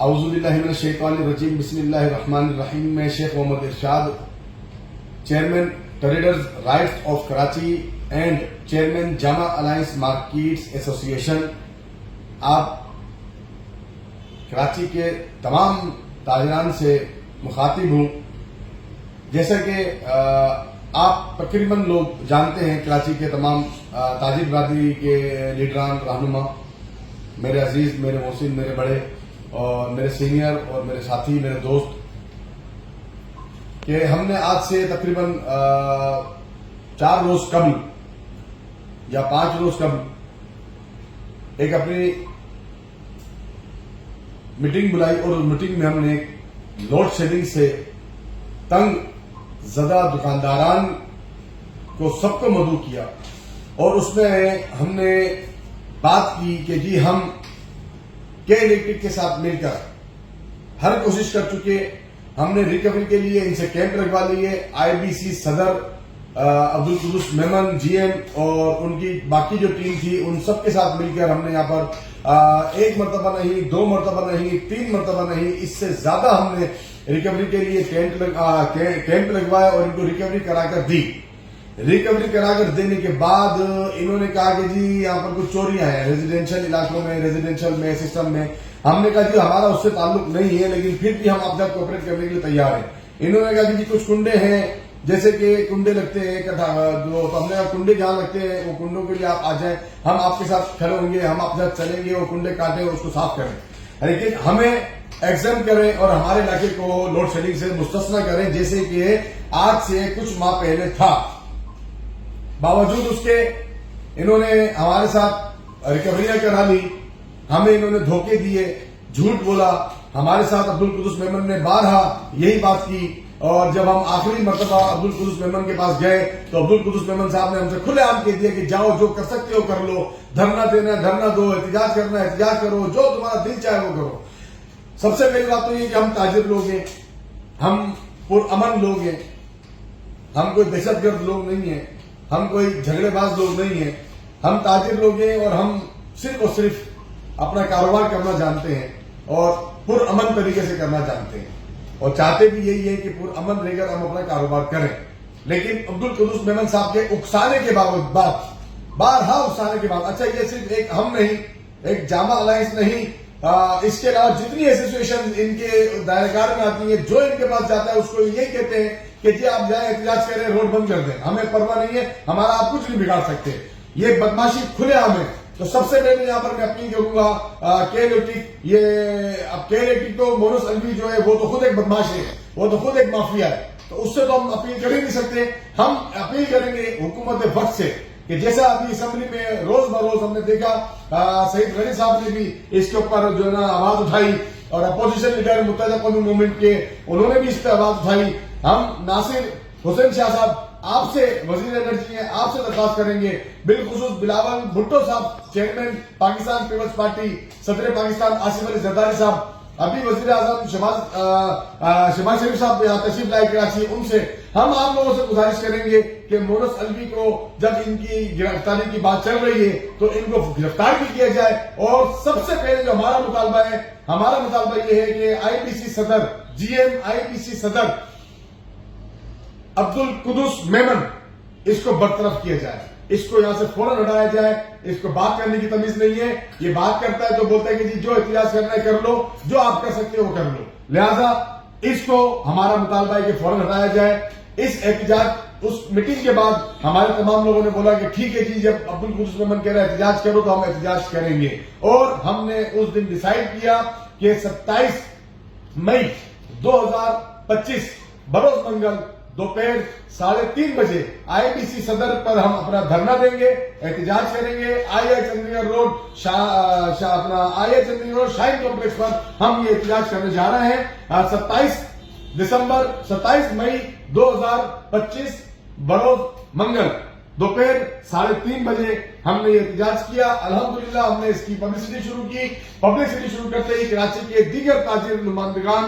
اعوذ باللہ من الشیطان الرجیم بسم اللہ الرحمن الرحیم. میں Sheikh Muhammad Irshad, chairman traders rights of Karachi and chairman جامع الائنس مارکیٹس ایسوسی ایشن, آپ کراچی کے تمام تاجران سے مخاطب ہوں. جیسا کہ آپ تقریباً لوگ جانتے ہیں, کراچی کے تمام تاجر برادری کے لیڈران, رہنما, میرے عزیز, میرے محسن, میرے بڑے اور میرے سینئر اور میرے ساتھی, میرے دوست, کہ ہم نے آج سے تقریباً 4 روز قبل یا 5 روز قبل ایک اپنی میٹنگ بلائی, اور اس میٹنگ میں ہم نے لوڈ شیڈنگ سے تنگ زدہ دکانداران کو سب کو مدعو کیا, اور اس میں ہم نے بات کی کہ جی ہم کے الیکٹرک کے ساتھ مل کر ہر کوشش کر چکے. ہم نے ریکوری کے لیے ان سے کیمپ لگوا لیے. آئی بی سی صدر عبدالقدوس میمن جی ایم اور ان کی باقی جو ٹیم تھی, ان سب کے ساتھ مل کر ہم نے یہاں پر 1 مرتبہ نہیں, 2 مرتبہ نہیں, 3 مرتبہ نہیں, اس سے زیادہ ہم نے ریکوری کے لیے کیمپ لگوایا اور ان کو ریکوری کرا کر دی. ریکوری کرا کر دینے کے بعد انہوں نے کہا کہ جی یہاں پر کچھ چوریاں ہیں ریزیڈینشل علاقوں میں, ریزیڈینشل میں, سسٹم میں. ہم نے کہا جی ہمارا اس سے تعلق نہیں ہے, لیکن پھر بھی ہم آپ سے کوپریٹ کرنے کے لیے تیار ہیں. انہوں نے کہا کہ جی کچھ کنڈے ہیں, جیسے کہ کنڈے لگتے ہیں جو, تو ہم نے کہا کنڈے جہاں لگتے ہیں وہ کنڈوں کے لیے آپ آ جائیں, ہم آپ کے ساتھ کھڑے ہوں گے, ہم آپ کے ساتھ چلیں گے, وہ کنڈے کاٹیں اور اس کو صاف کریں, لیکن ہمیں ایگزام کریں اور ہمارے علاقے کو لوڈ شیڈنگ سے مستثنا کریں, جیسے کہ آج سے کچھ ماہ پہلے تھا. باوجود اس کے انہوں نے ہمارے ساتھ ریکوریاں کرا لی, ہمیں انہوں نے دھوکے دیے, جھوٹ بولا. ہمارے ساتھ عبدالقدوس میمن نے بارہا یہی بات کی, اور جب ہم آخری مرتبہ عبدالقدوس میمن کے پاس گئے تو عبدالقدوس میمن صاحب نے ہم سے کھلے عام کہہ دیا کہ جاؤ, جو کر سکتے ہو کر لو, دھرنا دینا ہے دھرنا دو, احتجاج کرنا ہے احتجاج کرو, جو تمہارا دل چاہے وہ کرو. سب سے پہلی بات تو یہ کہ ہم تاجر لوگ ہیں, ہم پرامن لوگ ہیں, ہم کوئی دہشت گرد لوگ نہیں ہیں, ہم کوئی جھگڑے باز لوگ نہیں ہیں. ہم تاجر لوگ ہیں اور ہم صرف اور صرف اپنا کاروبار کرنا جانتے ہیں اور پرامن طریقے سے کرنا جانتے ہیں, اور چاہتے بھی یہی ہے کہ پرامن رہ کر ہم اپنا کاروبار کریں. لیکن عبدالقدوس میمن صاحب کے اکسانے کے بعد, بارہا اکسانے کے بعد, اچھا یہ صرف ایک ہم نہیں, ایک جامع الائنس نہیں, اس کے علاوہ جتنی ایسوسیشن ان کے دائرہ کار میں آتی ہیں, جو ان کے پاس جاتا ہے اس کو یہی کہتے ہیں کہ جی آپ جائیں احتجاج کریں, روڈ بند کر دیں, ہمیں پرواہ نہیں ہے, ہمارا آپ کچھ نہیں بگاڑ سکتے. یہ بدماشی کھلے عام ہے. تو سب سے پہلے یہاں پر میں اپیل کروں گا کے الیکٹرک, یہ اب کے الیکٹرک تو مونس الوی جو ہے وہ تو خود ایک بدماش ہے, وہ تو خود ایک مافیا ہے, تو اس سے تو ہم اپیل کر ہی نہیں سکتے. ہم اپیل کریں گے حکومت وقت سے کہ جیسا ابھی اسمبلی میں روز بروز ہم نے دیکھا, سعید غنی صاحب نے بھی اس کے اوپر جو ہے نا آواز اٹھائی, اور اپوزیشن لیڈر متحدہ قومی موومنٹ کے انہوں نے بھی اس پہ آواز اٹھائی. ہم ناصر حسین شاہ صاحب آپ سے, وزیر انرجی ہیں, آپ سے درخواست کریں گے, بالخصوص بلاول بھٹو صاحب, چیئرمین پاکستان پیپلز پارٹی, صدر پاکستان آصف علی زرداری صاحب, ابھی وزیر اعظم شہباز شریف صاحب یہاں تشریف لائے کراچی, ان سے ہم آپ لوگوں سے گزارش کریں گے کہ مونس الوی کو جب ان کی گرفتاری کی بات چل رہی ہے تو ان کو گرفتار بھی کیا جائے. اور سب سے پہلے جو ہمارا مطالبہ ہے, ہمارا مطالبہ یہ ہے کہ آئی بی سی صدر, جی ایم آئی بی سی صدر عبدالقدوس میمن, اس کو برطرف کیا جائے, اس کو یہاں سے فوراً ہٹایا جائے. اس کو بات کرنے کی تمیز نہیں ہے, یہ بات کرتا ہے تو بولتا ہے کہ جی جو احتجاج کرنا ہے کر لو, جو آپ کر سکتے ہو وہ کر لو. لہذا اس کو ہمارا مطالبہ ہے کہ فوراً ہٹایا جائے. اس احتجاج, اس میٹنگ کے بعد ہمارے تمام لوگوں نے بولا کہ ٹھیک ہے جی, جب عبدالقدوس میمن کہہ رہا ہے احتجاج کرو تو ہم احتجاج کریں گے. اور ہم نے اس دن ڈیسائیڈ کیا کہ 27 مئی 2025 بروز منگل دوپہر 3:30 بجے آئی بی سی صدر پر ہم اپنا دھرنا دیں گے, احتجاج کریں گے. آئی چندی گڑھ روڈ, آئی چندی گڑھ روڈ شاہین کمپلیکس پر ہم یہ احتجاج کرنے جا رہے ہیں. 27 مئی 2025 بروز منگل دوپہر 3:30 بجے ہم نے یہ احتجاج کیا. الحمدللہ ہم نے اس کی پبلسٹی شروع کی. پبلسٹی شروع کرتے ہی کراچی کے دیگر تاجر نمائندگان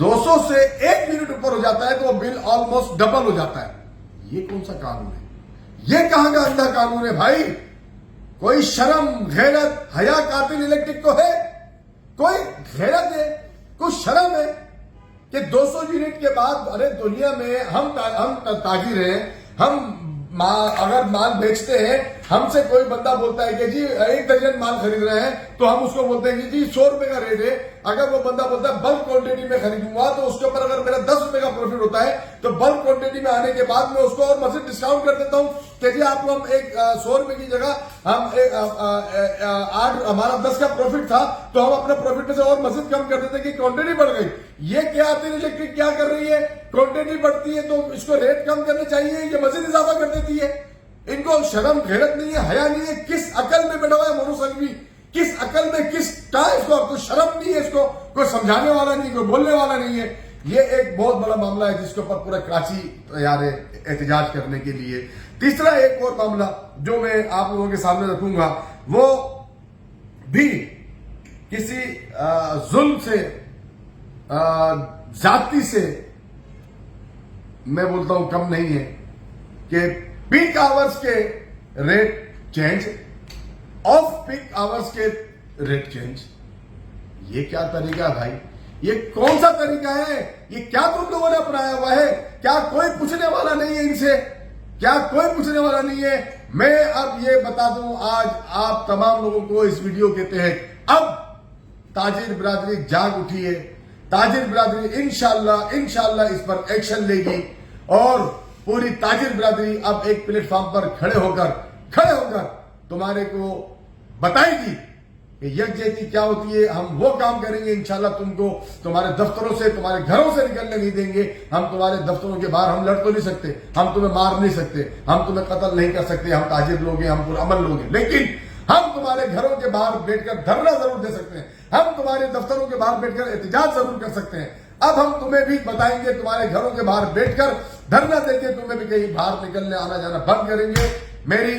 200 سے 1 منٹ اوپر ہو جاتا ہے تو وہ بل آلموسٹ ڈبل ہو جاتا ہے. یہ کون سا قانون ہے؟ یہ کہاں کا اندھا قانون ہے بھائی؟ کوئی شرم غیرت حیا قاتل الیکٹرک کو ہے؟ کوئی غیرت ہے؟ کوئی شرم ہے کہ 200 یونٹ کے بعد ارے دنیا میں ہم تاجر ہیں, ہم اگر مال بیچتے ہیں, ہم سے کوئی بندہ بولتا ہے کہ جی 1 درجن مال خرید رہے ہیں تو ہم اس کو بولتے ہیں کہ جی 100 روپے کا ریٹ ہے. اگر وہ بندہ بولتا ہے بلک کوانٹٹی میں خریدوں گا تو اس کے اوپر اگر میرا 10 روپے کا پروفٹ ہوتا ہے تو بلک کوانٹٹی میں آنے کے بعد میں اس کو اور مزید ڈسکاؤنٹ کر دیتا ہوں کہ جی آپ کو ہم 100 روپے کی جگہ ہم ہمارا 10 کا پروفٹ تھا تو ہم اپنے پروفٹ میں سے اور مزید کم کر دیتے کہ کوانٹٹی بڑھ گئی. یہ کیا آتی الیکٹرک کیا کر رہی ہے؟ کوانٹٹی بڑھتی ہے تو اس کو ریٹ کم کرنا چاہیے, یہ مزید اضافہ کر دیتی ہے. ان کو شرم غیرت نہیں ہے, حیا نہیں ہے. کس عقل میں بیٹھا ہوا ہے منو سنگھوی؟ کس عقل میں کس اس کو کوئی شرم نہیں ہے, اس کو کوئی سمجھانے والا نہیں, کوئی بولنے والا نہیں ہے. یہ ایک بہت بڑا معاملہ ہے جس کے اوپر پورا کراچی تیار ہے احتجاج کرنے کے لیے. تیسرا ایک اور معاملہ جو میں آپ لوگوں کے سامنے رکھوں گا وہ بھی کسی ظلم سے زیادتی سے میں بولتا ہوں کم نہیں ہے کہ پیک آورز کے rate change, off peak hours کے ریٹ چینج. یہ کیا طریقہ ہے بھائی؟ یہ کون سا طریقہ ہے؟ یہ کیا تم لوگوں نے اپنایا ہوا ہے؟ کیا کوئی پوچھنے والا نہیں ہے ان سے؟ کیا کوئی پوچھنے والا نہیں ہے؟ میں اب یہ بتا دوں آج آپ تمام لوگوں کو اس ویڈیو کے تحت, اب تاجر برادری جاگ اٹھی ہے. تاجر برادری انشاءاللہ اس پر ایکشن لے گی اور پوری تاجر برادری اب ایک پلیٹ فارم پر کھڑے ہو کر تمہارے کو بتائے گی کہ یکجہتی کیا ہوتی ہے. ہم وہ کام کریں گے انشاءاللہ, تم کو تمہارے دفتروں سے تمہارے گھروں سے نکلنے نہیں دیں گے. ہم تمہارے دفتروں کے باہر ہم لڑ تو نہیں سکتے, ہم تمہیں مار نہیں سکتے, ہم تمہیں قتل نہیں کر سکتے, ہم تاجر لوگ ہیں, ہم پرامن لوگ ہیں, لیکن ہم تمہارے گھروں کے باہر بیٹھ کر دھرنا ضرور دے سکتے ہیں, ہم تمہارے دفتروں کے باہر بیٹھ کر احتجاج ضرور کر سکتے ہیں. اب ہم تمہیں بھی بتائیں گے, تمہارے گھروں کے باہر بیٹھ کر دھرنا دے کے تمہیں بھی کہیں باہر نکلنے آنا جانا بند کریں گے. میری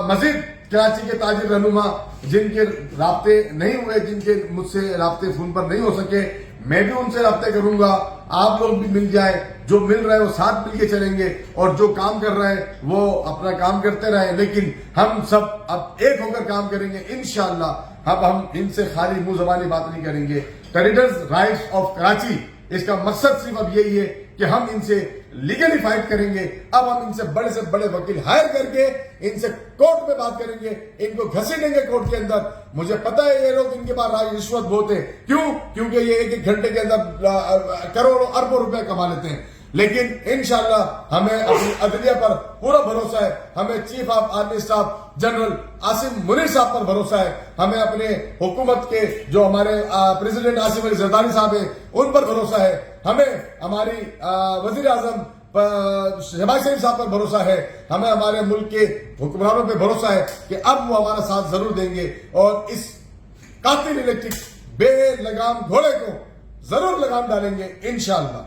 مزید کراچی کے تاجر رہنما جن کے رابطے نہیں ہوئے, جن کے مجھ سے رابطے فون پر نہیں ہو سکے, میں بھی ان سے رابطے کروں گا. آپ لوگ بھی مل جائے, جو مل رہے وہ ساتھ مل کے چلیں گے, اور جو کام کر رہے ہیں وہ اپنا کام کرتے رہیں, لیکن ہم سب اب ایک ہو کر کام کریں گے انشاءاللہ. اب ہم ان سے خالی منہ زبانی بات نہیں کریں گے. ٹریڈرز رائٹس آف کراچی, اس کا مقصد صرف اب یہی ہے کہ ہم ان سے لیگلی فائٹ کریں گے. اب ہم ان سے بڑے وکیل ہائر کر کے ان سے کورٹ میں بات کریں گے, ان کو گھسیٹیں گے کورٹ کے اندر. مجھے پتا ہے یہ لوگ, ان کے پاس رشوت بہت ہے. کیوں؟ کیونکہ یہ ایک گھنٹے کے اندر کروڑوں اربوں روپے کما لیتے ہیں. لیکن انشاءاللہ ہمیں اپنی عدلیہ پر پورا بھروسہ ہے, ہمیں chief of army staff general Asim Munir صاحب پر بھروسہ ہے, ہمیں اپنے حکومت کے جو ہمارے پریزیڈنٹ آصف علی زرداری صاحب ہیں ان پر بھروسہ ہے, ہمیں ہماری وزیر اعظم شہباز شریف صاحب پر بھروسہ ہے, ہمیں ہمارے ملک کے حکمرانوں پہ بھروسہ ہے کہ اب وہ ہمارا ساتھ ضرور دیں گے اور اس قاتل الیکٹرک بے لگام گھوڑے کو ضرور لگام ڈالیں گے انشاءاللہ.